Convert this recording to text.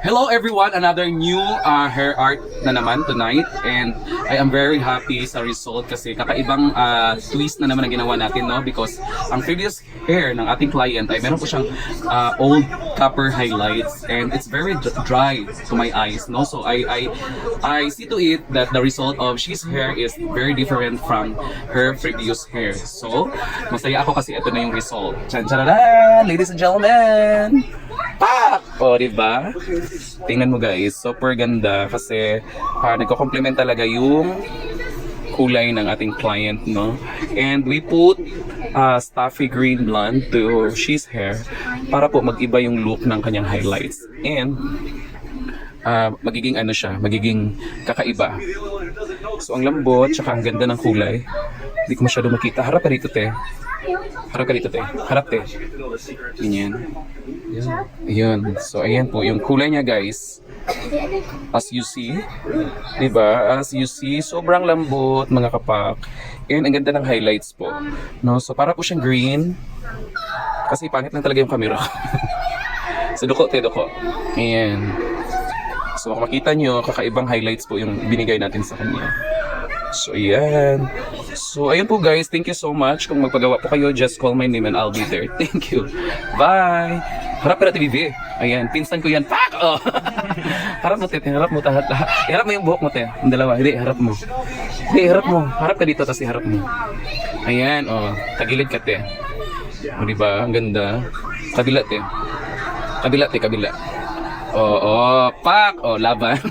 Hello everyone, another new hair art na naman tonight, and I am very happy sa result kasi kakaibang twist na naman ang ginawa natin, no? Because ang previous hair ng ating client ay meron po siyang old copper highlights and it's very dry to my eyes, no? So I see to it that the result of she's hair is very different from her previous hair. So masaya ako kasi ito na yung result. Chan charara, ladies and gentlemen. Pak! O, diba? Tingnan mo guys, super ganda kasi nagko-complement talaga yung kulay ng ating client, no? And we put stuffy green blonde to she's hair para po mag-iba yung look ng kanyang highlights. And magiging ano siya, magiging kakaiba. So ang lambot, tsaka ang ganda ng kulay. Hindi ko masyado makita. Harap ka dito, te. Harap ka dito, te. Harap, te. Ganyan. Ayan. So, ayan po. Yung kulay niya, guys. As you see. Diba? As you see, sobrang lambot, mga kapak. And ang ganda ng highlights po. No? So, para po siyang green. Kasi pangit lang talaga yung camera. So, duko, te, duko. Ayan. So, kung makita nyo, kakaibang highlights po yung binigay natin sa kanya. So, ayan. So, ayun po guys. Thank you so much. Kung magpagawa po kayo, just call my name and I'll be there. Thank you. Bye! Harap ka na TV. Ayan. Pinsan ko yan. Pak! Oh. Harap mo, te. Harap mo. Harap mo yung buhok mo, te. Ang dalawa. Hindi, harap mo. Hindi, harap mo. Harap ka dito, tapos iharap mo. Ayan, oh. Tagilid ka, te. O, diba? Ang ganda. Kabila, te. Kabila, te. Kabila. Oh, oh. Pak! Oh, laban.